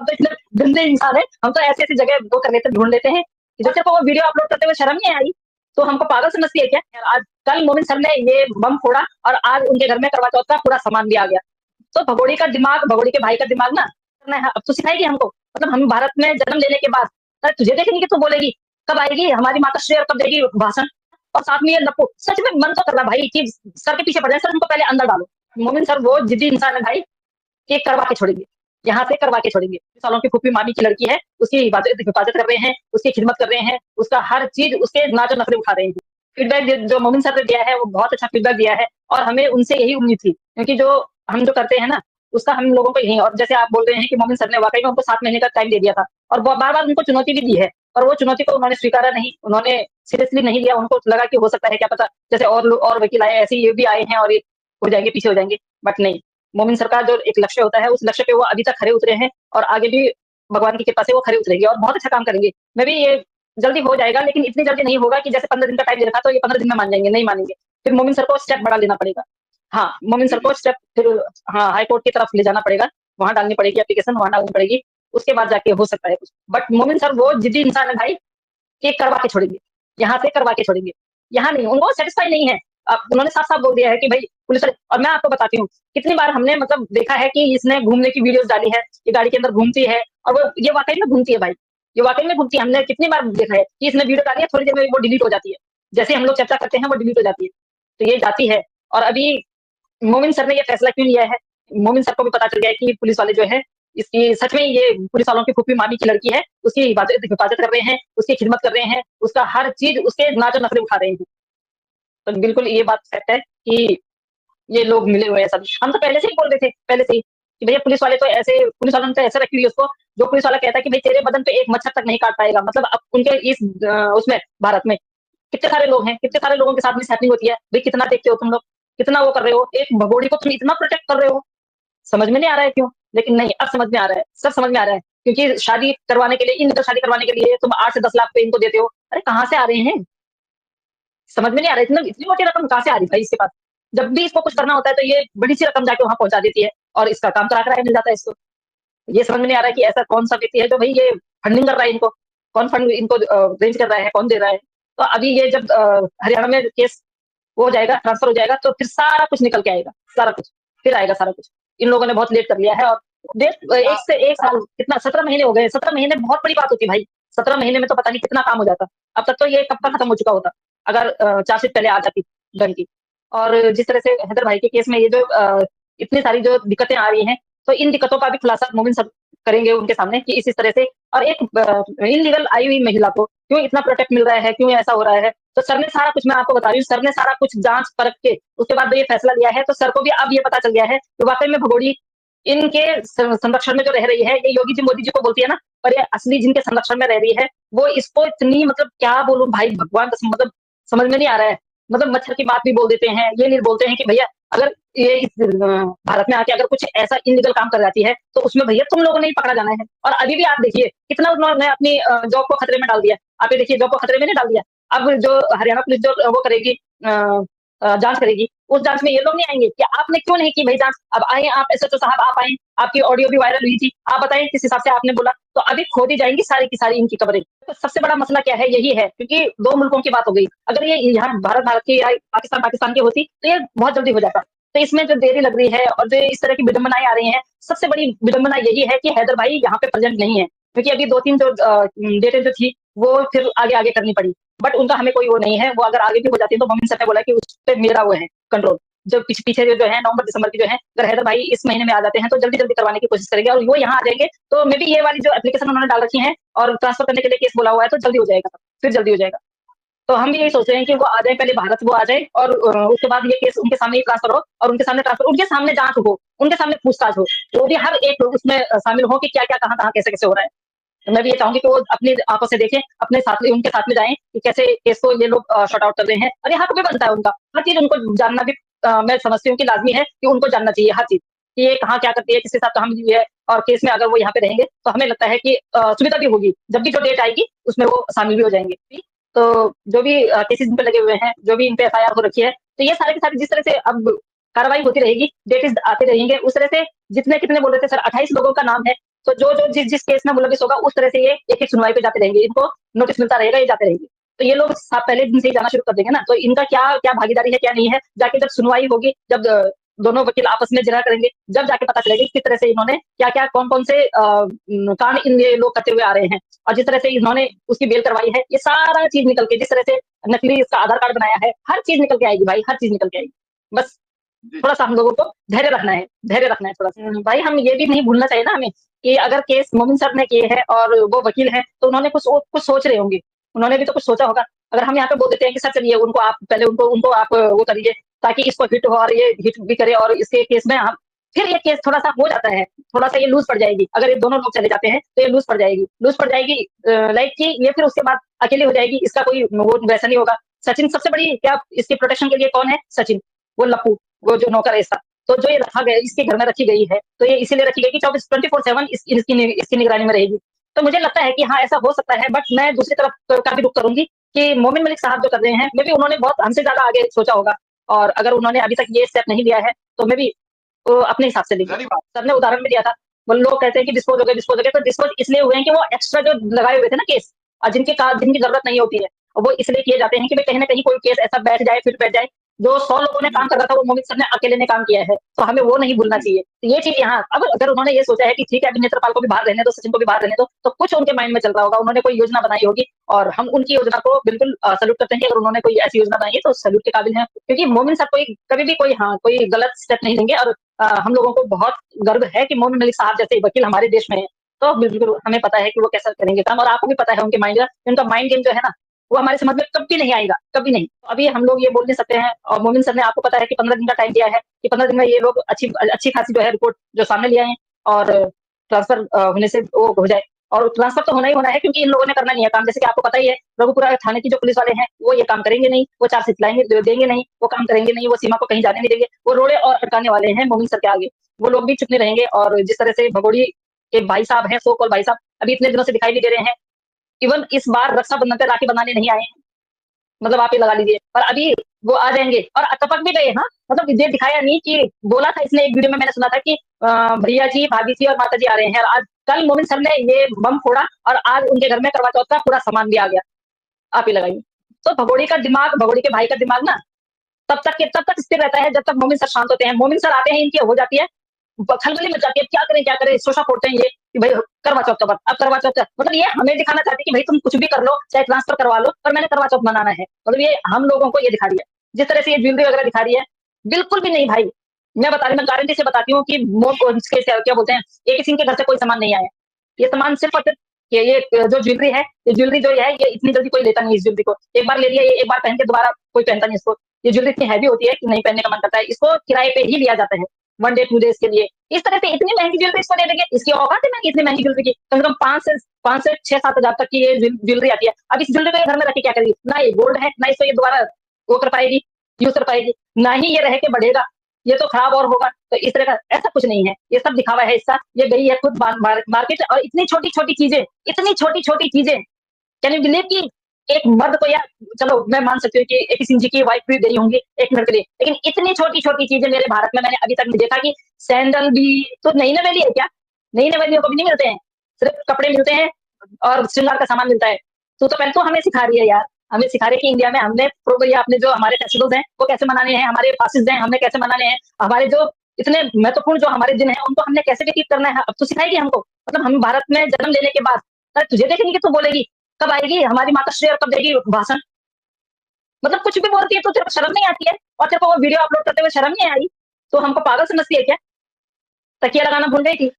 हम तो इतने गंदे इंसान है, हम तो ऐसी-ऐसी जगह वो कर लेते ढूँढ लेते हैं, कि जो तेरे को वो वीडियो अपलोड करते हुए शर्म नहीं आई? तो हमको पागल समझती है क्या? यार आज कल मोमिन सर ने ये बम फोड़ा और आज उनके घर में करवा चौथ का पूरा सामान भी आ गया। तो भगोड़ी का दिमाग, भगोड़ी के भाई का दिमाग ना करना है, अब तो सिखाएगी हमको। मतलब हम भारत में जन्म लेने के बाद तुझे देखेंगे कि तू बोलेगी, कब आएगी हमारी माताश्री और कब देगी भाषण? और साथ में ये लप्पू, सच में मन तो कर रहा भाई कि सर के पीछे पड़ जाए, सर उनको पहले अंदर डालो। मोमिन सर वो जिद्दी इंसान है भाई, कि करवा के छोड़ेंगे, यहाँ से करवा के छोड़ेंगे। सालों की फूफी मामी की लड़की है, उसकी हिफाजत कर रहे हैं, उसकी खिदमत कर रहे हैं, उसका हर चीज उसके नाचो नखरे उठा रहे हैं। फीडबैक जो मोमिन सर ने दिया है वो बहुत अच्छा फीडबैक दिया है, और हमें उनसे यही उम्मीद थी, क्योंकि जो हम जो करते हैं ना उसका हम लोगों को यही, और जैसे आप बोल रहे हैं कि मोमिन सर ने वाकई में हमको 7 महीने का टाइम दे दिया था, और बार बार उनको चुनौती भी दी है, और वो चुनौती को उन्होंने स्वीकारा नहीं, उन्होंने सीरियसली नहीं लिया। उनको लगा कि हो सकता है क्या पता, जैसे और वकील आए ऐसे ये भी आए हैं और ये हो जाएंगे, पीछे हो जाएंगे, बट नहीं। मोमिन सर का जो एक लक्ष्य होता है उस लक्ष्य पे वो अभी तक खरे उतरे हैं, और आगे भी भगवान की कृपा से वो खरे उतरेंगे और बहुत अच्छा काम करेंगे। मैं भी ये जल्दी हो जाएगा, लेकिन इतनी जल्दी नहीं होगा कि जैसे 15 दिन का टाइम दे रखा तो ये 15 दिन में मान जाएंगे, नहीं मानेंगे। फिर मोमिन सर को स्टेप बड़ा लेना पड़ेगा। हाँ, मोमिन सर को स्टेप फिर, हाँ, हाई कोर्ट की तरफ ले जाना पड़ेगा, वहां डालनी पड़ेगी एप्लीकेशन, वहां डालनी पड़ेगी, उसके बाद जाके हो सकता है कुछ। बट मोमिन सर वो जिद्दी इंसान है भाई, कि करवा के छोड़ेंगे, यहाँ से करवा के छोड़ेंगे। यहाँ नहीं, उनको सेटिस्फाई नहीं है। अब उन्होंने साफ साफ बोल दिया है कि भाई पुलिस वाले, और मैं आपको बताती हूँ कितनी बार हमने मतलब देखा है कि इसने घूमने की वीडियोस डाली है, ये गाड़ी के अंदर घूमती है, और वो ये वाकई में घूमती है भाई, ये वाकई में घूमती है। हमने कितनी बार देखा है कि इसने वीडियो डाली है, थोड़ी देर में वो डिलीट हो जाती है, जैसे हम लोग चर्चा करते हैं वो डिलीट हो जाती है, तो ये जाती है। और अभी मोमिन सर ने ये फैसला क्यों लिया है? मोमिन सर को भी पता चल गया है कि पुलिस वाले जो है, इसकी सच में ये पुलिस वालों की फूफी मामी की लड़की है, उसकी हिफाजत कर रहे हैं, उसकी खिदमत कर रहे हैं, उसका हर चीज उसके नाचो नखरे उठा रहे हैं। तो बिल्कुल ये बात सच है कि ये लोग मिले हुए हैं सब। हम तो पहले से ही बोल रहे थे, पहले से ही, कि भैया पुलिस वाले तो ऐसे, पुलिस वालों ने तो ऐसे रखी हुई है उसको, जो पुलिस वाला कहता है कि भाई तेरे बदन पे एक मच्छर तक नहीं काट पाएगा। मतलब अब उनके इस उसमें भारत में कितने सारे लोग हैं, कितने सारे लोगों के साथ मिसहैपनिंग होती है भाई, कितना देखते हो तुम लोग, कितना वो कर रहे हो, एक भगोड़ी को तुम इतना प्रोटेक्ट कर रहे हो। समझ में नहीं आ रहा है क्यों, लेकिन नहीं, अब समझ में आ रहा है, सब समझ में आ रहा है। क्योंकि शादी करवाने के लिए, इनका शादी करवाने के लिए तुम 8 से 10 लाख पे इनको देते हो, अरे कहाँ से आ रहे हैं? समझ में नहीं आ रहा है, इतना इतनी मोटी रकम कहाँ से आ रही है भाई इसके पास? जब भी इसको कुछ करना होता है तो ये बड़ी सी रकम जाके वहां पहुंचा देती है, और इसका काम करा करा मिल जाता है इसको। ये समझ में नहीं आ रहा है कि ऐसा कौन सा व्यक्ति है जो भाई ये फंडिंग कर रहा है इनको, कौन फंड इनको अरेंज कर रहा है, कौन दे रहा है। तो अभी ये जब हरियाणा में केस हो जाएगा, ट्रांसफर हो जाएगा, तो फिर सारा कुछ निकल के आएगा, सारा कुछ फिर आएगा, सारा कुछ। इन लोगों ने बहुत लेट कर लिया है, और डेट 1 से 1 साल, कितना 17 महीने हो गए। 17 महीने बहुत बड़ी बात होती है भाई, 17 महीने में तो पता नहीं कितना काम हो जाता। अब तक तो ये कब का खत्म हो चुका होता, अगर चार्जशीट पहले आ जाती डन की। और जिस तरह से हैदर भाई के केस में ये जो इतनी सारी जो दिक्कतें आ रही हैं, तो इन दिक्कतों का भी खुलासा मोमिन सब करेंगे उनके सामने, कि इस तरह से, और एक इनलीगल आई हुई महिला को क्यों इतना प्रोटेक्ट मिल रहा है, क्यों ऐसा हो रहा है। तो सर ने सारा कुछ, मैं आपको बता रही हूँ, सर ने सारा कुछ जांच परख के उसके बाद ये फैसला लिया है। तो सर को भी अब ये पता चल गया है कि वाकई में भगोड़ी इनके संरक्षण में जो रह रही है, ये योगी जी मोदी जी को बोलती है ना, पर ये असली जिनके संरक्षण में रह रही है, वो इसको इतनी, मतलब क्या बोलूं भाई, भगवान कसम, मतलब समझ में नहीं आ रहा है। मतलब मच्छर की बात भी बोल देते हैं, ये नहीं बोलते हैं कि भैया अगर ये इस भारत में आके अगर कुछ ऐसा इनलीगल काम कर जाती है, तो उसमें भैया तुम लोगों ने ही पकड़ा जाना है। और अभी भी आप देखिए कितना उन्होंने अपनी जॉब को खतरे में डाल दिया। आप ये देखिए, जॉब को खतरे में नहीं डाल दिया। अब जो हरियाणा पुलिस जो वो करेगी, जांच करेगी, उस जांच में ये लोग नहीं आएंगे कि आपने क्यों नहीं की भाई जांच? अब आए आप, एसएचओ साहब आप आए, आपकी ऑडियो भी वायरल हुई थी, आप बताएं किस हिसाब से आपने बोला। तो अभी खोदी जाएंगी सारी की सारी इनकी खबरें। तो सबसे बड़ा मसला क्या है, यही है, क्योंकि दो मुल्कों की बात हो गई। अगर ये यहाँ भारत भारत की या पाकिस्तान पाकिस्तान की होती तो ये बहुत जल्दी हो जाता। तो इसमें जो देरी लग रही है और जो इस तरह की विडंबनाएं आ रही हैं, सबसे बड़ी विडंबना यही है कि हैदर भाई यहाँ पे प्रेजेंट नहीं है, क्योंकि अभी 2-3 जो डेटें जो थी वो फिर आगे आगे करनी पड़ी। बट उनका हमें कोई वो नहीं है, वो अगर आगे भी हो जाती है तो मोमिन सर ने बोला कि उस पर मेरा वो है कंट्रोल। जो पीछे जो है नवंबर दिसंबर की जो है, अगर हैदर भाई इस महीने में आ जाते हैं तो जल्दी जल्दी करवाने की कोशिश करेंगे, और वो यहाँ आ जाएंगे तो मे बी ये वाली जो एप्लीकेशन उन्होंने डाल रखी है और ट्रांसफर करने के लिए केस बोला हुआ है, तो जल्दी हो जाएगा, फिर जल्दी हो जाएगा। तो हम भी यही सोच रहे हैं कि वो आ जाए, पहले भारत वो आ जाए, और उसके बाद ये केस उनके सामने ही ट्रांसफर हो, और उनके सामने ट्रांसफर, उनके सामने जांच हो, उनके सामने पूछताछ हो, वो भी हर एक उसमें शामिल हो कि क्या क्या कहाँ कहाँ कैसे कैसे हो रहा है। तो मैं भी ये चाहूंगी कि वो अपनी आंखों से देखें, अपने साथ उनके साथ में जाएं कि कैसे केस को ये लोग शॉर्ट आउट कर रहे हैं। और यहाँ पे भी बनता है उनका हर चीज उनको जानना भी, मैं समझती हूँ कि लाजमी है कि उनको जानना चाहिए हर चीज, कि ये कहाँ क्या करती है, किसके साथ कहाँ मिली हुई है। और केस में अगर वो यहाँ पे रहेंगे तो हमें लगता है कि सुविधा भी होगी, जब भी जो डेट आएगी उसमें वो शामिल भी हो जाएंगे। तो जो भी केसेस इन पे लगे हुए हैं, जो भी इन पे एफआईआर हो रखी है, तो ये सारे के सारे जिस तरह से अब कार्रवाई होती रहेगी, डेट आते रहेंगे, उस तरह से जितने कितने बोल रहे थे सर, 28 लोगों का नाम है, तो जो जिस केस में मुलविस होगा उस तरह से ये एक-एक सुनवाई पे जाते रहेंगे। इनको नोटिस मिलता रहेगा, ये जाते रहेंगे। तो ये लोग पहले दिन से ही जाना शुरू कर देंगे ना, तो इनका क्या क्या भागीदारी है, क्या नहीं है, जाके जब सुनवाई होगी, जब दोनों वकील आपस में जिरह करेंगे, जब जाके पता चलेगा किस तरह से इन्होंने क्या-क्या, कौन-कौन से कांड ये लोग करते हुए आ रहे हैं और जिस तरह से इन्होंने उसकी बेल करवाई है, ये सारा चीज़ निकल के, जिस तरह से नकली इसका आधार कार्ड बनाया है, हर चीज़ निकल के आएगी भाई, हर चीज़ निकल के आएगी। बस थोड़ा-सा हम लोगों को धैर्य रखना है थोड़ा-सा। भाई हम ये भी नहीं भूलना चाहिए ना हमें कि अगर केस मोमिन सर ने किए हैं और वो वकील हैं, तो उन्होंने कुछ सोच रहे होंगे। उन्होंने भी तो कुछ सोचा होगा। अगर हम यहाँ पे बोल देते हैं कि सर चलिए उनको आप पहले उनको उनको आप वो करिए ताकि इसको हिट हो और ये हिट भी करे और इसके केस में आप फिर ये केस थोड़ा-सा हो जाता है, थोड़ा-सा ये लूज़ पड़ जाएगी। अगर ये दोनों लोग चले जाते हैं, तो ये लूज़ पड़ जाएगी लाइक कि ये फिर उसके बाद अकेली हो जाएगी, इसका कोई वो वैसा नहीं होगा। सचिन सबसे बड़ी क्या इसकी प्रोटेक्शन के लिए कौन है? सचिन, वो लप्पू, वो जो नौकर है इसका। तो जो ये रखा गया इसके घर में रखी गई है, तो ये इसीलिए रखी गई कि 24/7 इसकी निगरानी में रहेगी। तो मुझे लगता है कि हाँ, ऐसा हो सकता है बट मैं दूसरी तरफ का भी रुख करूँगी कि मोमिन मलिक साहब जो कर रहे हैं, मेबी उन्होंने बहुत हमसे ज़्यादा आगे सोचा होगा और अगर उन्होंने अभी तक ये स्टेप नहीं लिया है, तो मेबी वो अपने हिसाब से लेंगे। सबने उदाहरण भी दिया था, वो लोग कहते हैं कि डिस्पोज़ हो गए, तो डिस्पोज़ इसलिए हुए हैं कि वो एक्स्ट्रा जो लगाए हुए थे ना केस जिनकी ज़रूरत नहीं होती है, वो इसलिए किए जाते हैं कि भई कहीं न कहीं कोई केस ऐसा फिट बैठ जाए, जो 100 लोगों ने काम कर रहा था, वो मोमिन सर ने अकेले ने काम किया है, तो हमें वो नहीं भूलना चाहिए। तो ये चीज़ यहाँ अब अगर उन्होंने ये सोचा है कि ठीक है, अभी नेत्रपाल को भी बाहर रहने दो, सचिन को भी बाहर रहने दो, तो कुछ उनके माइंड में चल रहा होगा, उन्होंने कोई योजना बनाई होगी और हम उनकी योजना को बिल्कुल सैल्यूट करते हैं कि अगर उन्होंने कोई ऐसी योजना बनाई है, तो सैल्यूट के काबिल हैं। क्योंकि मोमिन सर कोई कभी भी कोई गलत स्टेप नहीं लेंगे और हम लोगों को बहुत गर्व है कि मोमिन मलिक साहब जैसे वकील हमारे देश में हैं। तो बिल्कुल हमें पता है कि वो कैसा करेंगे काम और आपको भी पता है उनके माइंड का, उनका माइंड गेम जो है ना, वो हमारे समझ में कभी नहीं आएगा, कभी नहीं। अभी हम लोग ये बोल नहीं सकते हैं और मोमिन सर ने आपको पता है कि 15 दिन का टाइम दिया है, कि 15 दिन में ये लोग अच्छी खासी जो है रिपोर्ट जो सामने ले आएँ और ट्रांसफर होने से वो हो जाए और ट्रांसफर तो होना ही होना है क्योंकि इन लोगों ने करना नहीं है काम। जैसे कि आपको पता ही है, रघुपुरा थाने की जो पुलिस वाले हैं, वो ये काम करेंगे नहीं, वो चार्जशीट देंगे नहीं, वो काम करेंगे नहीं, वो सीमा को कहीं जाने नहीं देंगे, वो रोड़े और अटकाने वाले हैं मोमिन सर के आगे। वो लोग भी चुप नहीं रहेंगे और जिस तरह से भगोड़ी के भाई साहब हैं, सो कॉल्ड भाई साहब, अभी इतने दिनों से दिखाई नहीं दे रहे हैं। इवन इस बार रक्षाबंधन पे राखी बनाने नहीं आए हैं। मतलब आप ये लगा लीजिए और अभी वो आ जाएँगे और टपक भी गए हाँ, मतलब ये दिखाया नहीं कि बोला था इसने एक वीडियो में मैंने सुना था कि भैया जी, भाभी जी और माता जी आ रहे हैं और आज कल मोमिन सर ने ये बम फोड़ा और आज उनके घर में करवा चौथ का पूरा सामान भी आ गया। आप ही लगाइए। तो भगोड़ी के भाई का दिमाग ना तब तक स्थिर रहता है जब तक मोमिन सर शांत होते हैं। मोमिन सर आते हैं इनकी हो जाती है खलबली मच जाती है, क्या करें? शोषा फोड़ते हैं ये कि भाई करवा चौथ का व्रत, अब करवा चौथ का मतलब ये हमें दिखाना चाहते हैं कि भाई तुम कुछ भी कर लो, चाहे ट्रांसफर करवा लो, पर मैंने करवा चौथ मनाना है। मतलब ये हम लोगों को ये दिखा रही है। जिस तरह से ये ज्वेलरी वगैरह दिखा रही है, बिल्कुल भी नहीं भाई। मैं गारंटी से बताती हूँ कि इसके क्या बोलते हैं, एक किसी के घर से कोई सामान नहीं आया। ये सामान सिर्फ और सिर्फ ये जो ज्वेलरी है, ये ज्वेलरी जो है, ये इतनी जल्दी कोई लेता नहीं इस ज्वेलरी को। एक बार ले लिया, ये एक बार पहन के दोबारा कोई पहनता नहीं इसको। ये ज्वेलरी इतनी हैवी होती है कि नहीं पहनने का मन करता है। इसको किराए पे ही लिया जाता है, 1 डे 2 डेज़ के लिए। इस तरह से इतनी महँगी ज्वेलरी इसको दे देंगे, इसकी औकात है महँगी इतनी महँगी ज्वेलरी की। कम से कम 5 से 6-7 हज़ार तक की ये ज्वेलरी आती है। अब इस ज्वेलरी को ये घर में रख के क्या करेगी? ना ये गोल्ड है, ना इसको ये दोबारा वो कर पाएगी, यूज़ कर पाएगी, ना ही ये रह के बढ़ेगा। ये तो खराब और होगा। तो इस तरह का ऐसा कुछ नहीं है। ये सब दिखावा है इसका। ये गई है खुद मार्केट और इतनी छोटी-छोटी चीज़ें कैन यू बिलीव कि एक मर्द को या चलो मैं मान सकती हूँ कि एक किसी की वाइफ भी गई होंगी एक मिनट के लिए, लेकिन इतनी छोटी-छोटी चीज़ें मेरे भारत में मैंने अभी तक नहीं देखा कि सैंडल भी तो नई नवेली है क्या? नई नवेलियों को भी नहीं मिलते हैं, सिर्फ़ कपड़े मिलते हैं और श्रृंगार का सामान मिलता है। तू हमें सिखा रही है यार, हमें सिखा रही है कि इंडिया में हमने प्रोपर अपने जो हमारे फेस्टिवल्स हैं, वो कैसे मनाने हैं, हमारे फास्टिज़ हैं, हमने कैसे मनाने हैं, हमारे जो इतने महत्वपूर्ण जो हमारे दिन हैं, उनको हमने कैसे व्यतीत करना है, अब तो सिखाएगी हमको। मतलब हम भारत में जन्म लेने के बाद तुझे देखेंगे कि तू बोलेगी कब आएगी हमारी माताश्री और कब देगी भाषण? मतलब कुछ भी बोलती है तो तेरे को शर्म नहीं आती है? और तेरे को वो वीडियो अपलोड करते हुए शर्म नहीं आई? तो हमको पागल समझती है क्या? तकिया लगाना भूल गई थी?